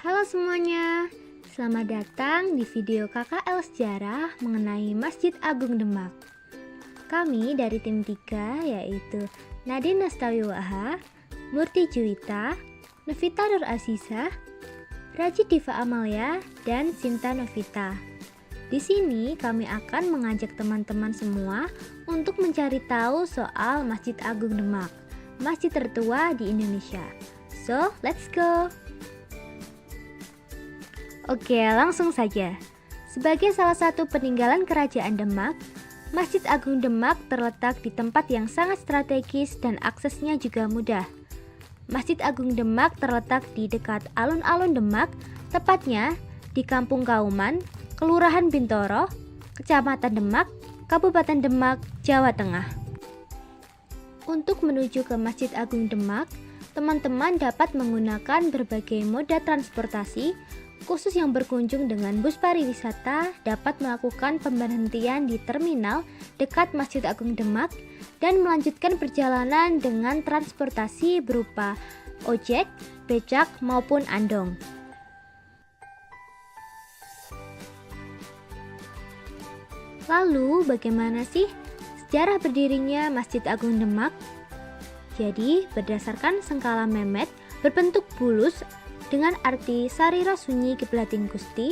Halo semuanya, selamat datang di video KKL Sejarah mengenai Masjid Agung Demak. Kami dari tim 3 yaitu Nadine Nastawiwaha, Murti Juwita, Novita Nur Azizah, Raji Diva Amalia, dan Sinta Novita. Di sini kami akan mengajak teman-teman semua untuk mencari tahu soal Masjid Agung Demak, masjid tertua di Indonesia. So, let's go! Oke, langsung saja. Sebagai salah satu peninggalan Kerajaan Demak, Masjid Agung Demak terletak di tempat yang sangat strategis dan aksesnya juga mudah. Masjid Agung Demak terletak di dekat alun-alun Demak, tepatnya di Kampung Kauman, Kelurahan Bintoro, Kecamatan Demak, Kabupaten Demak, Jawa Tengah. Untuk menuju ke Masjid Agung Demak, teman-teman dapat menggunakan berbagai moda transportasi. Khusus yang berkunjung dengan bus pariwisata dapat melakukan pemberhentian di terminal dekat Masjid Agung Demak dan melanjutkan perjalanan dengan transportasi berupa ojek, becak, maupun andong. Lalu, bagaimana sih sejarah berdirinya Masjid Agung Demak? Jadi, berdasarkan Sengkala Mehmet berbentuk bulus dengan arti sarira sunyi kiblating Gusti,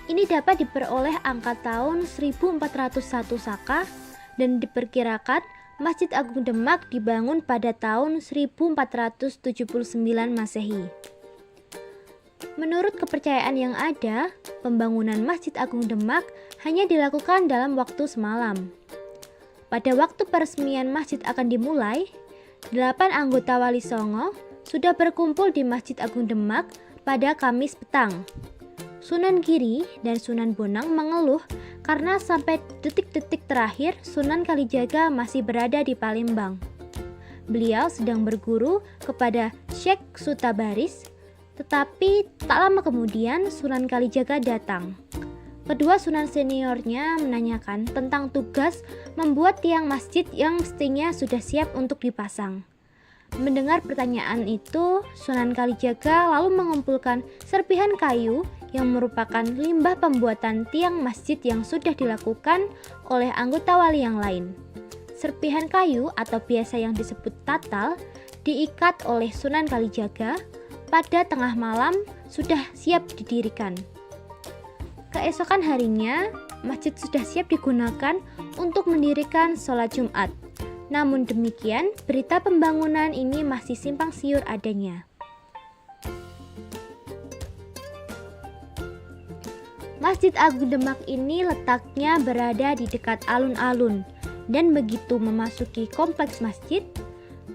ini dapat diperoleh angka tahun 1401 Saka dan diperkirakan Masjid Agung Demak dibangun pada tahun 1479 Masehi. Menurut kepercayaan yang ada, pembangunan Masjid Agung Demak hanya dilakukan dalam waktu semalam. Pada waktu peresmian masjid akan dimulai, 8 anggota Wali Songo sudah berkumpul di Masjid Agung Demak pada Kamis petang. Sunan Giri dan Sunan Bonang mengeluh karena sampai detik-detik terakhir Sunan Kalijaga masih berada di Palembang. Beliau sedang berguru kepada Syekh Sutabaris, tetapi tak lama kemudian Sunan Kalijaga datang. Kedua sunan seniornya menanyakan tentang tugas membuat tiang masjid yang mestinya sudah siap untuk dipasang. Mendengar pertanyaan itu, Sunan Kalijaga lalu mengumpulkan serpihan kayu yang merupakan limbah pembuatan tiang masjid yang sudah dilakukan oleh anggota wali yang lain. Serpihan kayu atau biasa yang disebut tatal diikat oleh Sunan Kalijaga, pada tengah malam sudah siap didirikan. Keesokan harinya, masjid sudah siap digunakan untuk mendirikan sholat Jumat. Namun demikian, berita pembangunan ini masih simpang siur adanya. Masjid Agung Demak ini letaknya berada di dekat alun-alun, dan begitu memasuki kompleks masjid,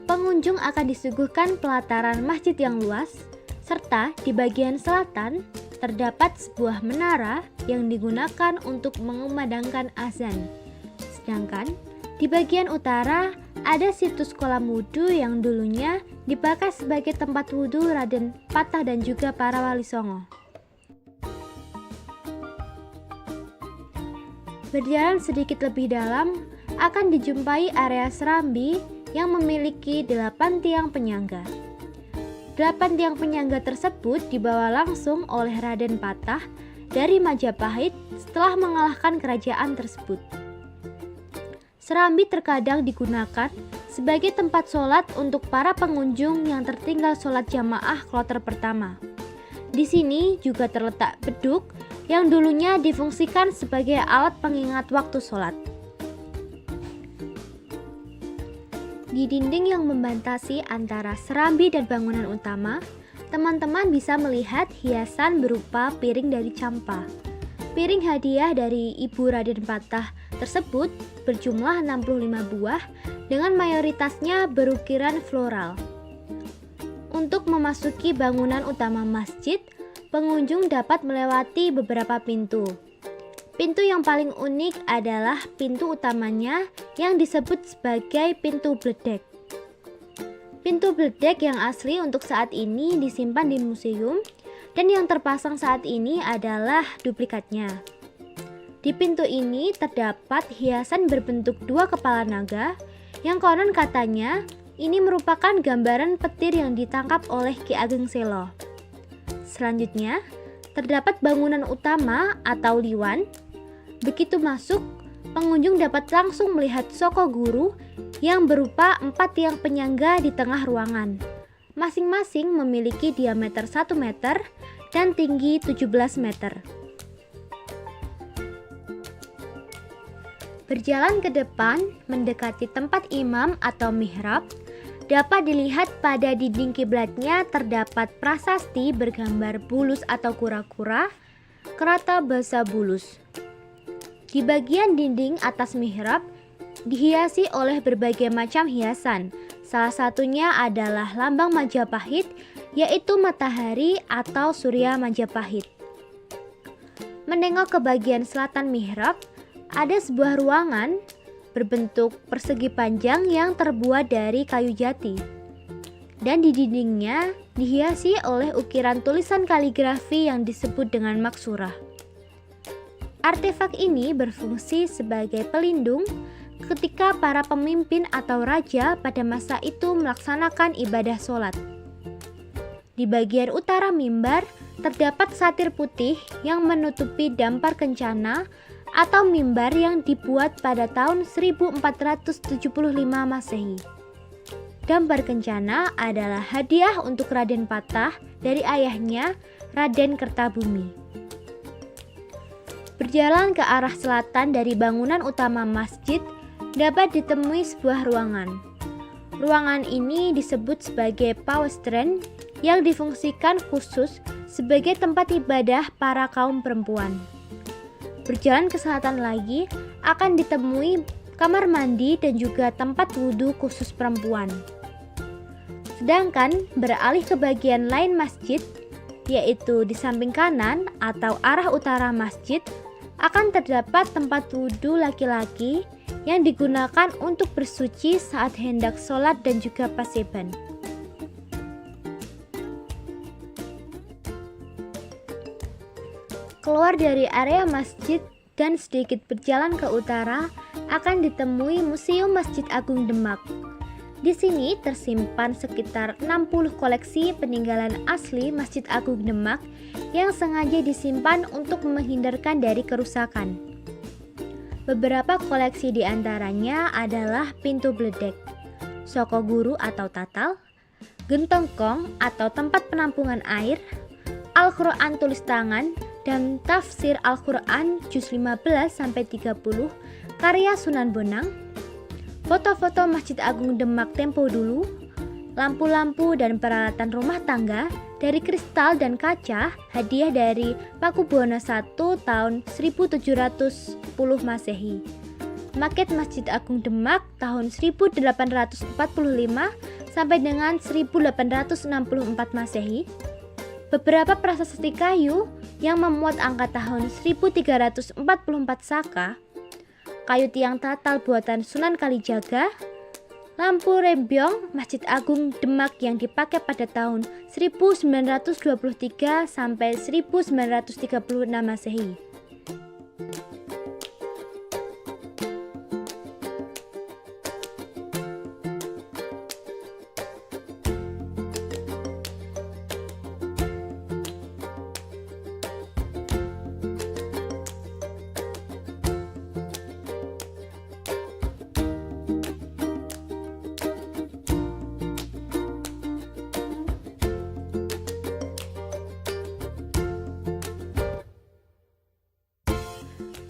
pengunjung akan disuguhkan pelataran masjid yang luas, serta di bagian selatan terdapat sebuah menara yang digunakan untuk mengumandangkan azan. Sedangkan di bagian utara ada situs kolam wudhu yang dulunya dipakai sebagai tempat wudhu Raden Patah dan juga para wali songo. Berjalan sedikit lebih dalam akan dijumpai area serambi yang memiliki 8 tiang penyangga. 8 tiang penyangga tersebut dibawa langsung oleh Raden Patah dari Majapahit setelah mengalahkan kerajaan tersebut. Serambi terkadang digunakan sebagai tempat sholat untuk para pengunjung yang tertinggal sholat jamaah kloter pertama. Di sini juga terletak beduk yang dulunya difungsikan sebagai alat pengingat waktu sholat. Di dinding yang membatasi antara serambi dan bangunan utama, teman-teman bisa melihat hiasan berupa piring dari campa. Piring hadiah dari Ibu Raden Patah tersebut berjumlah 65 buah dengan mayoritasnya berukiran floral. Untuk memasuki bangunan utama masjid, pengunjung dapat melewati beberapa pintu. Pintu yang paling unik adalah pintu utamanya yang disebut sebagai pintu bledek. Pintu bledek yang asli untuk saat ini disimpan di museum dan yang terpasang saat ini adalah duplikatnya. Di pintu ini terdapat hiasan berbentuk 2 kepala naga yang konon katanya ini merupakan gambaran petir yang ditangkap oleh Ki Ageng Selo. Selanjutnya, terdapat bangunan utama atau liwan. Begitu masuk, pengunjung dapat langsung melihat Soko Guru yang berupa 4 tiang penyangga di tengah ruangan. Masing-masing memiliki diameter 1 meter dan tinggi 17 meter. Berjalan ke depan mendekati tempat imam atau mihrab, dapat dilihat pada dinding kiblatnya terdapat prasasti bergambar bulus atau kura-kura, kerata basa bulus. Di bagian dinding atas mihrab dihiasi oleh berbagai macam hiasan. Salah satunya adalah lambang Majapahit, yaitu matahari atau surya Majapahit. Menengok ke bagian selatan mihrab, ada sebuah ruangan berbentuk persegi panjang yang terbuat dari kayu jati. Dan di dindingnya dihiasi oleh ukiran tulisan kaligrafi yang disebut dengan maksurah. Artefak ini berfungsi sebagai pelindung ketika para pemimpin atau raja pada masa itu melaksanakan ibadah sholat. Di bagian utara mimbar terdapat satir putih yang menutupi dampar kencana atau mimbar yang dibuat pada tahun 1475 Masehi. Dampar kencana adalah hadiah untuk Raden Patah dari ayahnya, Raden Kertabumi. Berjalan ke arah selatan dari bangunan utama masjid, dapat ditemui sebuah ruangan. Ruangan ini disebut sebagai pawestren yang difungsikan khusus sebagai tempat ibadah para kaum perempuan. Berjalan ke selatan lagi akan ditemui kamar mandi dan juga tempat wudhu khusus perempuan. Sedangkan beralih ke bagian lain masjid, yaitu di samping kanan atau arah utara masjid, akan terdapat tempat wudhu laki-laki yang digunakan untuk bersuci saat hendak sholat dan juga paseban. Keluar dari area masjid dan sedikit berjalan ke utara akan ditemui Museum Masjid Agung Demak. Di sini tersimpan sekitar 60 koleksi peninggalan asli Masjid Agung Demak yang sengaja disimpan untuk menghindarkan dari kerusakan. Beberapa koleksi di antaranya adalah pintu bledek, Soko Guru atau tatal, gentong kong atau tempat penampungan air, Al-Quran tulis tangan, dan tafsir Al-Quran juz 15-30 karya Sunan Bonang, foto-foto Masjid Agung Demak tempo dulu, lampu-lampu dan peralatan rumah tangga dari kristal dan kaca hadiah dari Pakubuwono I tahun 1710 Masehi, maket Masjid Agung Demak tahun 1845 sampai dengan 1864 Masehi, beberapa prasasti kayu yang memuat angka tahun 1344 Saka, kayu tiang tatal buatan Sunan Kalijaga, lampu rembyong Masjid Agung Demak yang dipakai pada tahun 1923 sampai 1936 Masehi.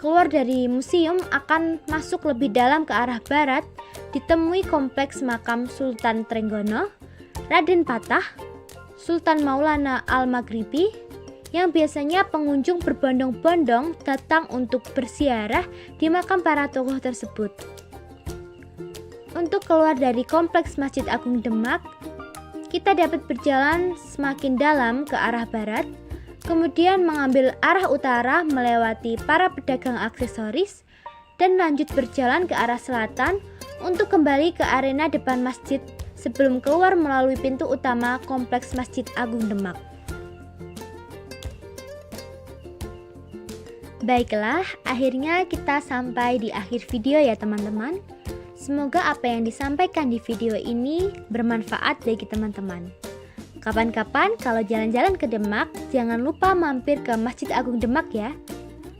Keluar dari museum akan masuk lebih dalam ke arah barat, ditemui kompleks makam Sultan Trenggono, Raden Patah, Sultan Maulana Al-Maghribi, yang biasanya pengunjung berbondong-bondong datang untuk berziarah di makam para tokoh tersebut. Untuk keluar dari kompleks Masjid Agung Demak, kita dapat berjalan semakin dalam ke arah barat, kemudian mengambil arah utara melewati para pedagang aksesoris dan lanjut berjalan ke arah selatan untuk kembali ke arena depan masjid sebelum keluar melalui pintu utama kompleks Masjid Agung Demak. Baiklah, akhirnya kita sampai di akhir video ya teman-teman. Semoga apa yang disampaikan di video ini bermanfaat bagi teman-teman. Kapan-kapan kalau jalan-jalan ke Demak, jangan lupa mampir ke Masjid Agung Demak ya.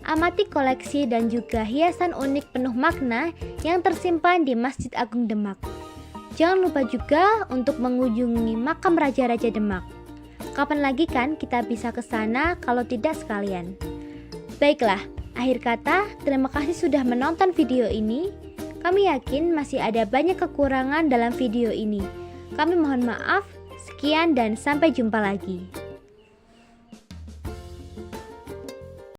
Amati koleksi dan juga hiasan unik penuh makna yang tersimpan di Masjid Agung Demak. Jangan lupa juga untuk mengunjungi makam Raja-Raja Demak. Kapan lagi kan kita bisa ke sana kalau tidak sekalian? Baiklah, akhir kata, terima kasih sudah menonton video ini. Kami yakin masih ada banyak kekurangan dalam video ini. Kami mohon maaf. Sekian dan sampai jumpa lagi.